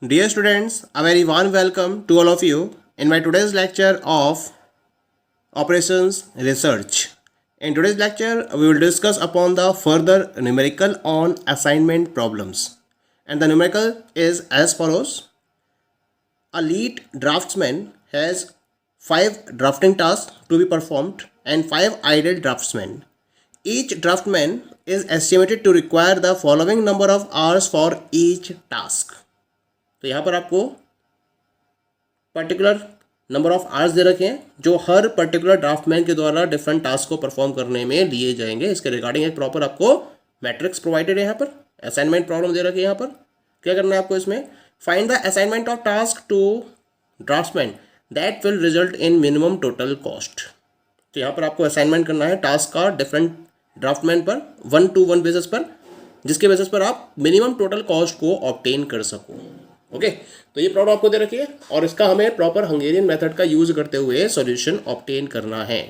Dear students, a very warm welcome to all of you in my today's lecture of Operations Research. In today's lecture, we will discuss upon the further numerical on assignment problems. And the numerical is as follows. A lead draftsman has 5 drafting tasks to be performed and 5 idle draftsmen. Each draftman is estimated to require the following number of hours for each task. तो यहाँ पर आपको particular number of hours दे रखे हैं जो हर particular draughtsman के द्वारा different task को परफॉर्म करने में लिए जाएंगे। इसके रिगार्डिंग एक प्रॉपर आपको मैट्रिक्स प्रोवाइडेड है। यहाँ पर असाइनमेंट प्रॉब्लम दे रखी है। यहाँ पर क्या करना है आपको, इसमें find the assignment of task to draftsman that will result in minimum total cost. तो यहाँ पर आपको असाइनमेंट करना है टास्क का डिफरेंट ड्राफ्टमैन पर 1-to-1 बेसिस पर, जिसके बेसिस पर आप मिनिमम टोटल कॉस्ट को ऑब्टेन कर सको। ओके तो ये प्रॉब्लम आपको दे रखी है और इसका हमें प्रॉपर हंगेरियन मेथड का यूज करते हुए सॉल्यूशन ऑब्टेन करना है।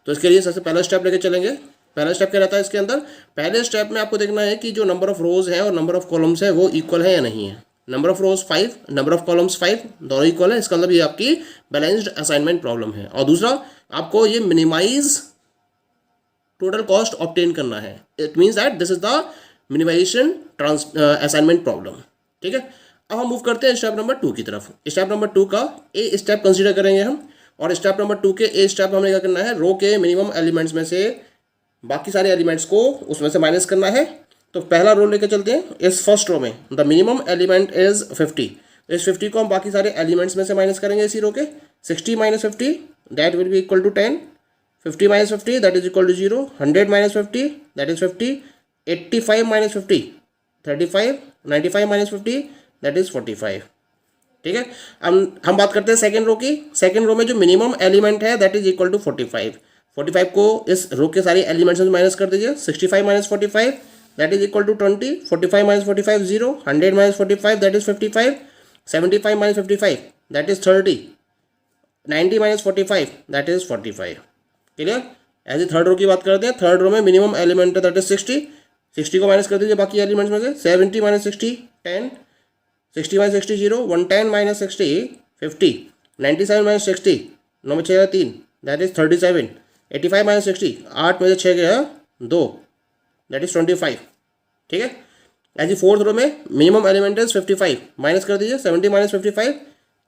तो इसके लिए सबसे पहला स्टेप लेके चलेंगे। पहला स्टेप क्या रहता है इसके अंदर, पहले स्टेप में आपको देखना है कि जो नंबर ऑफ रोज है और नंबर ऑफ कॉलम्स है वो इक्वल है या नहीं है। Number of rose 5, number of columns 5, दोनों इक्वल है, इसका मतलब ये आपकी बैलेंस्ड असाइनमेंट प्रॉब्लम है। और दूसरा आपको ये मिनिमाइज टोटल कॉस्ट ऑब्टेन करना है। It means that this is the minimization assignment problem. ठीक है, अब हम मूव करते हैं स्टेप नंबर 2 की तरफ। स्टेप नंबर 2 का ए स्टेप कंसीडर करेंगे हम, और स्टेप नंबर 2 के ए स्टेप हमने क्या करना है, रो के मिनिमम एलिमेंट्स में से बाकी सारे एलिमेंट्स को उसमें से माइनस करना है। तो पहला रो लेके चलते हैं। इस फर्स्ट रो में द मिनिमम एलिमेंट इज 50। इस 50 को हम बाकी सारे एलिमेंट्स में से माइनस करेंगे इसी रो के। 60 - 50 that will be equal to 10, 50 - 50 that is equal to 0, 100 - 50 that is 50, 85 - 50 35, 95 - 50 that is 45। ठीक है, हम बात करते हैं सेकेंड रो की। सेकेंड रो में जो मिनिमम एलिमेंट है दैट इज इक्वल टू 45। 45 को इस रो के सारे एलिमेंट्स में माइनस कर दीजिए। 65 - 45 that is equal to 20, 45 - 45 0, 100 - 45 that is 55, 75 - 55 that is 30, 90 - 45 that is 45। Clear. As a third row की बात करते हैं। थर्ड रो में मिनिमम एलिमेंट है दैट इज 60। 60 को माइनस कर दीजिए बाकी एलिमेंट्स में से। 70 - 60 10, 60 - 60 0, 110 - 60 50, 97 - 60 9 में 6 3 दैट इज 37, 85 - 60 8 में से 6 गया 2 दैट इज 25। ठीक है, एज ए फोर्थ रो में मिनिमम एलिमेंट इज 55, माइनस कर दीजिए 70 - 55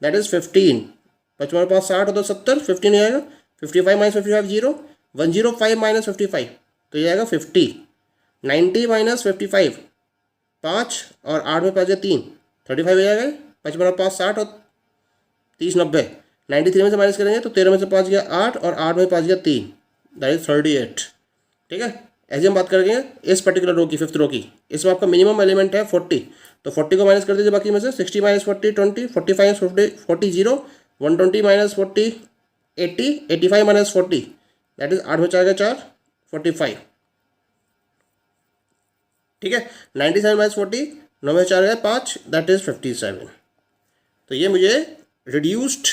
दैट इज 15, 55 5 60 तो 70, 15 हो जाएगा। 55 - 55 0, 105 - 55 तो ये आएगा 50, 90 - 55 5 और 8 में 5 3 35 हो जाएगा। 55 5 60 और 30 90, 93 में से माइनस करेंगे तो 13 में से 5 गया 8 और 8 में 5 गया 3 दैट इज 38। ठीक है, ऐसे हम बात करेंगे इस पर्टिकुलर रो की, फिफ्थ रो की। इसमें आपका मिनिमम एलिमेंट है 40, तो 40 को माइनस कर दीजिए बाकी में से। 60 - 40 20, 45 - 40 0, 120 - 40 80, 85 - 40 दैट इज 8 में 4 गया 4 45। ठीक है, 97 - 40 9 में 4 गया 5 दैट इज 57। तो ये मुझे रिड्यूस्ड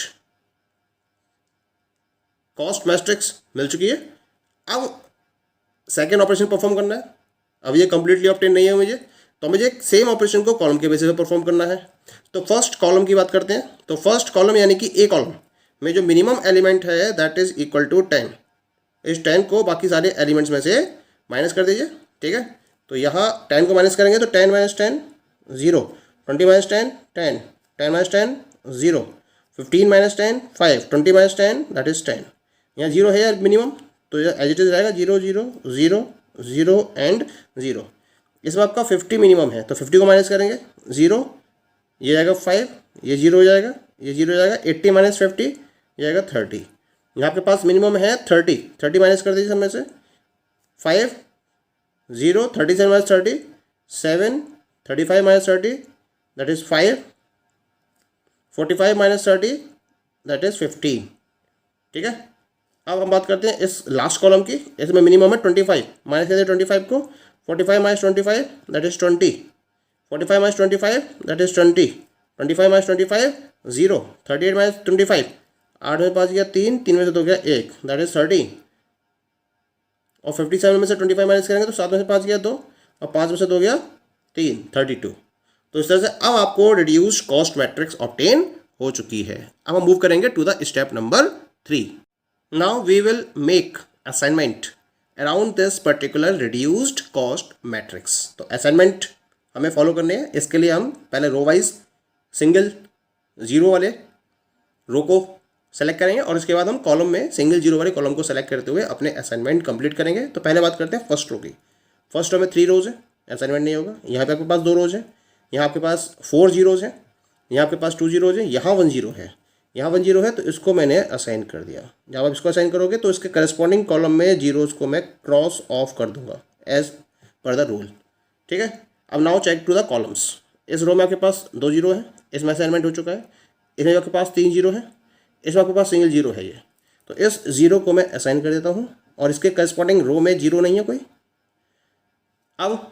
कॉस्ट मैट्रिक्स मिल चुकी है। अब सेकेंड ऑपरेशन परफॉर्म करना है। अब ये कंप्लीटली ऑब्टेन नहीं है मुझे, तो मुझे सेम ऑपरेशन को कॉलम के बेसिस पे परफॉर्म करना है। तो फर्स्ट कॉलम की बात करते हैं। तो फर्स्ट कॉलम यानी कि ए कॉलम में जो मिनिमम एलिमेंट है दैट इज इक्वल टू 10। इस 10 को बाकी सारे एलिमेंट्स में से माइनस कर दीजिए। ठीक है, तो यहाँ 10 को माइनस करेंगे तो 10 - 10 0, 20 - 10 10, 10 - 10 0, 15 - 10 5, 20 - 10 दैट इज 10। यहाँ 0 है यार मिनिमम, तो यह एज इट इज रहेगा 0 0 0 0 एंड 0। इसमें आपका 50 मिनिमम है, तो 50 को माइनस करेंगे 0, ये आएगा 5, ये 0 हो जाएगा, ये 0 हो जाएगा। 80 - 50 ये आएगा 30। यहाँ पे पास मिनिमम है 30, 30 माइनस कर दीजिए सब में से। 5 0, 37 - 30 7, 35 - 30 दैट इज 5, 45 - 30 दैट इज 15। ठीक है, अब हम बात करते हैं इस लास्ट कॉलम की। इसमें मिनिमम है 25, माइनस कर दिया 25 को। 45 - 25 दैट इज 20, 45 - 25 दैट इज 20, 25 - 25 0, 38 - 25 8 में 5 गया 3, 3 में से 2 गया 1 दैट इज 30। और 57 में से 25 माइनस करेंगे तो 7 में से 5 गया 2 और 5 में से 2 गया 3 32। तो इस तरह से अब आपको रिड्यूस्ड कॉस्ट मैट्रिक्स ऑब्टेन हो चुकी है। अब हम मूव करेंगे to the step number 3। Now we will make assignment around this particular reduced cost matrix. तो असाइनमेंट हमें फॉलो करने हैं। इसके लिए हम पहले रो वाइज सिंगल जीरो वाले रो को सेलेक्ट करेंगे और इसके बाद हम कॉलम में सिंगल जीरो वाले कॉलम को सेलेक्ट करते हुए अपने असाइनमेंट कंप्लीट करेंगे। तो पहले बात करते हैं फर्स्ट रो की। फर्स्ट रो में 3 रोज है, असाइनमेंट नहीं होगा। यहाँ पे आपके पास 2 रोज है, यहाँ आपके पास 4 जीरोज हैं, यहाँ आपके पास 2 जीरोज है, यहाँ 1 जीरो है, यहाँ 1 जीरो है। तो इसको मैंने असाइन कर दिया। जब आप इसको असाइन करोगे तो इसके करस्पॉन्डिंग कॉलम में जीरोज को मैं क्रॉस ऑफ कर दूंगा एज पर द रूल। ठीक है। अब now check to the columns. इस रो में आपके पास 2 जीरो है, इसमें असाइनमेंट हो चुका है। इसमें आपके पास 3 जीरो है, इसमें आपके पास सिंगल जीरो है ये। तो इस जीरो को मैं असाइन कर देता हूँ और इसके करस्पॉन्डिंग रो में जीरो नहीं है कोई। अब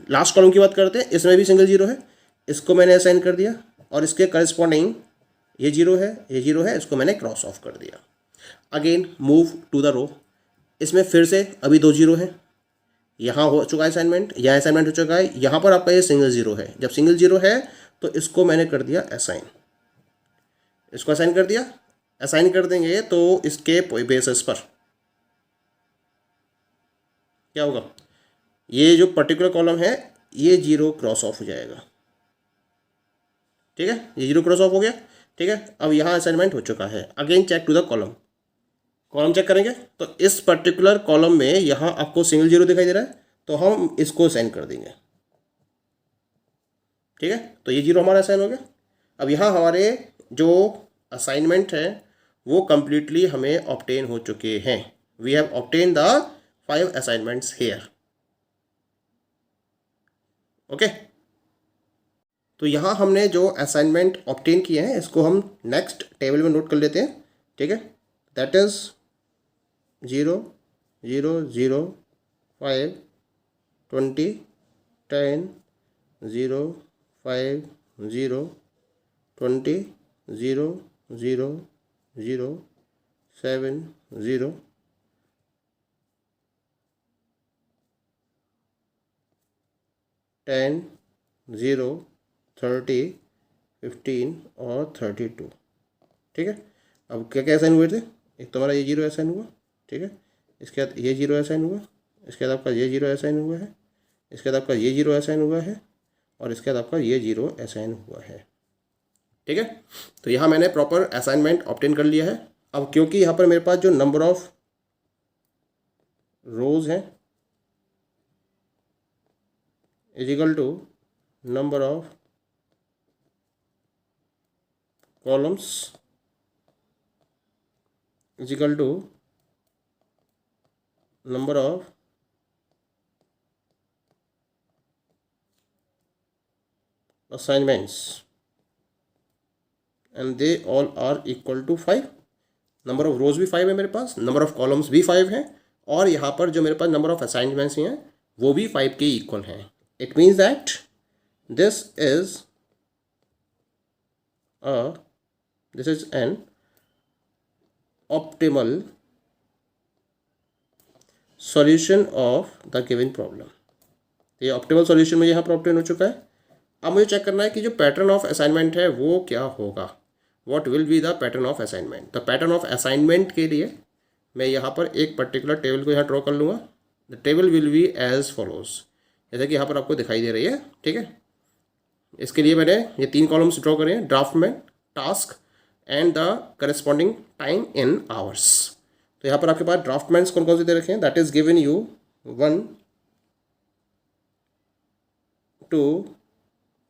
लास्ट कॉलम की बात करते हैं। इसमें भी सिंगल जीरो है, इसको मैंने असाइन कर दिया और इसके करस्पॉन्डिंग ये जीरो है, ये जीरो है, इसको मैंने क्रॉस ऑफ कर दिया। Again move to the row. इसमें फिर से अभी 2 जीरो है, यहाँ हो चुका है असाइनमेंट, यहाँ असाइनमेंट हो चुका है, यहाँ पर आपका ये सिंगल जीरो है। जब सिंगल जीरो है तो इसको मैंने कर दिया असाइन, इसको असाइन कर दिया। असाइन कर देंगे तो इसके बेसिस पर क्या होगा, ये जो पर्टिकुलर कॉलम है ये जीरो क्रॉस ऑफ हो जाएगा। ठीक है, ये जीरो क्रॉस ऑफ हो गया। ठीक है, अब यहाँ असाइनमेंट हो चुका है। Again check to the column. Column check करेंगे तो इस पर्टिकुलर कॉलम में यहाँ आपको सिंगल जीरो दिखाई दे रहा है, तो हम इसको असाइन कर देंगे। ठीक है, तो ये जीरो हमारा असाइन हो गया। अब यहाँ हमारे जो असाइनमेंट है वो कंप्लीटली हमें ऑब्टेन हो चुके हैं। We have obtain the 5 assignments here. Okay, तो यहाँ हमने जो असाइनमेंट ऑब्टेन किए हैं इसको हम नेक्स्ट टेबल में नोट कर लेते हैं। ठीक है, दैट इज 0 0 0 5 20 10 0 5 0 20 0 0 0 7 0 10 0 30 15 और 32। ठीक है, अब क्या क्या असाइन हुए थे। एक तो हमारा ये जीरो असाइन हुआ। ठीक है, इसके बाद ये जीरो असाइन हुआ, इसके बाद आपका ये जीरो असाइन हुआ है, इसके बाद आपका ये जीरो असाइन हुआ है और इसके बाद आपका ये जीरो असाइन हुआ है। ठीक है, तो यहाँ मैंने प्रॉपर असाइनमेंट ऑब्टेन कर लिया है। अब क्योंकि यहाँ पर मेरे पास जो नंबर ऑफ रोज हैं is equal to number of columns is equal to number of assignments and they all are equal to 5। Number of रोज भी 5 है मेरे पास, नंबर ऑफ कॉलम्स भी 5 है और यहाँ पर जो मेरे पास नंबर ऑफ असाइनमेंट्स हैं वो भी 5 के इक्वल हैं। It means that this is an optimal solution of the given problem. ये ऑप्टिमल सॉल्यूशन में यहाँ पर ऑब्टेन हो चुका है। अब मुझे चेक करना है कि जो पैटर्न ऑफ असाइनमेंट है वो क्या होगा। What will be the pattern of assignment. The pattern of assignment के लिए मैं यहाँ पर एक पर्टिकुलर टेबल को यहाँ ड्रॉ कर लूँगा। The table will be as follows, जैसे कि यहाँ पर आपको दिखाई दे रही है। ठीक है, इसके लिए मैंने ये 3 कॉलम्स ड्रॉ करे हैं, draftsman, task and the corresponding time in hours. तो यहाँ पर आपके पास ड्राफ्टमैन्स कौन कौन से दे रखे हैं। That is given you 1 2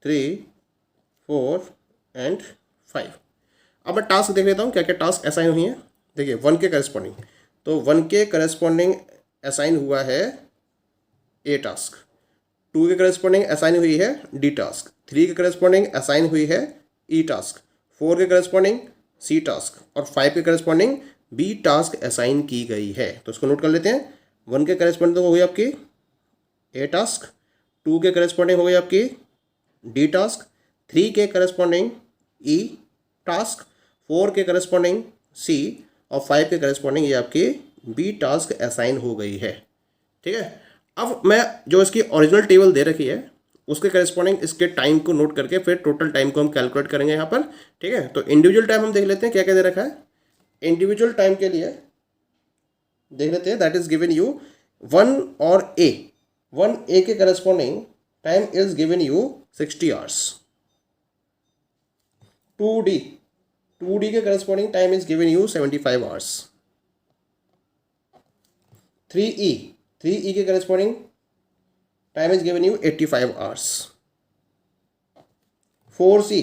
3 4 and 5। अब मैं टास्क देख लेता हूँ क्या क्या टास्क असाइन हुई हैं। देखिए 1 के करस्पॉन्डिंग, तो 1 के करस्पॉन्डिंग असाइन हुआ है ए टास्क, 2 के करस्पॉन्डिंग असाइन हुई है डी टास्क, 3 के करस्पॉन्डिंग असाइन हुई है ई टास्क, 4 के करस्पॉन्डिंग सी टास्क और 5 के करस्पॉन्डिंग बी टास्क असाइन की गई है। तो इसको नोट कर लेते हैं। 1 के करस्पॉन्डिंग हो गई आपकी ए टास्क, 2 के करस्पॉन्डिंग हो गई आपकी डी टास्क, 3 के करस्पॉन्डिंग ई टास्क, 4 के करस्पॉन्डिंग सी और 5 के करस्पॉन्डिंग ये आपकी बी टास्क असाइन हो गई है। ठीक है, अब मैं जो इसकी ओरिजिनल टेबल दे रखी है उसके करेस्पॉन्डिंग इसके टाइम को नोट करके फिर टोटल टाइम को हम कैलकुलेट करेंगे यहाँ पर, ठीक है। तो इंडिविजुअल टाइम हम देख लेते हैं क्या क्या दे रखा है। इंडिविजुअल टाइम के लिए देख लेते हैं, दैट इज गिवन यू 1 और ए, 1A के corresponding time is given you 60 hours. 2D के corresponding time is given you 75 hours. 3E के corresponding time is given you 85 hours. 4C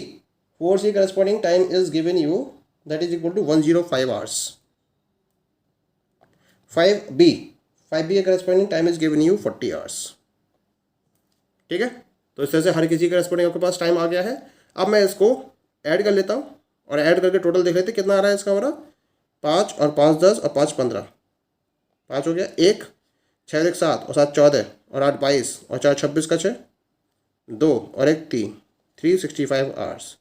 corresponding time is given you, that is equal to 105 hours. 5B के corresponding time is given you 40 hours. ठीक है, तो इस तरह से हर किसी corresponding आपके पास टाइम आ गया है। अब मैं इसको ऐड कर लेता हूँ और ऐड करके टोटल देख लेते कितना आ रहा है इसका हमारा। 5 और 5 10 और 5 15, 5 हो गया, 1 6 1 7 और 7 14 और 8 22 और 4 26 का 6, 2 और 1 3, 365 आवर्स।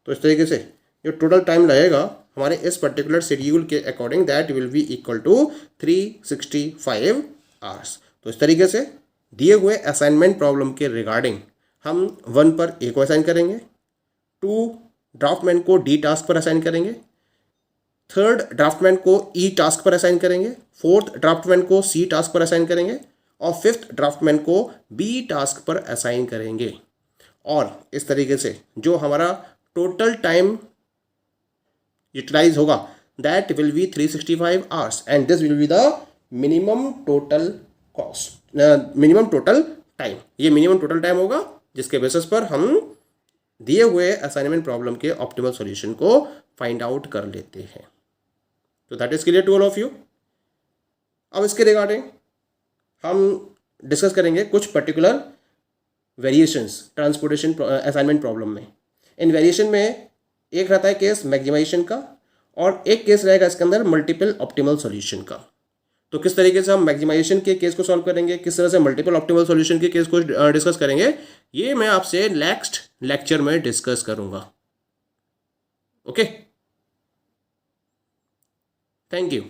तो इस तरीके से जो टोटल टाइम लगेगा हमारे इस पर्टिकुलर शेड्यूल के according that will be equal to 365 hours. तो इस तरीके से दिए हुए असाइनमेंट प्रॉब्लम के रिगार्डिंग हम 1 पर ए को असाइन करेंगे, 2 ड्राफ्टमैन को डी टास्क पर असाइन करेंगे, 3rd ड्राफ्टमैन को ई टास्क पर असाइन करेंगे, 4th ड्राफ्टमैन को सी टास्क पर असाइन करेंगे और 5th ड्राफ्टमैन को बी टास्क पर असाइन करेंगे। और इस तरीके से जो हमारा टोटल टाइम यूटिलाइज होगा that will be 365 hours and this will be the minimum total cost, minimum total time. ये मिनिमम टोटल टाइम होगा जिसके बेसिस पर हम दिए हुए असाइनमेंट प्रॉब्लम के ऑप्टिमल सॉल्यूशन को फाइंड आउट कर लेते हैं। तो that is clear to all of you. अब इसके रिगार्डिंग हम डिस्कस करेंगे कुछ particular variations transportation assignment problem में। इन वेरिएशन में एक रहता है केस मैक्सिमाइजेशन का और एक केस रहेगा इसके अंदर मल्टीपल ऑप्टिमल सॉल्यूशन का। तो किस तरीके से हम मैक्सिमाइजेशन के केस को सॉल्व करेंगे, किस तरह से मल्टीपल ऑप्टिमल सॉल्यूशन के केस को डिस्कस करेंगे, ये मैं आपसे नेक्स्ट लेक्चर में डिस्कस करूंगा। Okay, thank you.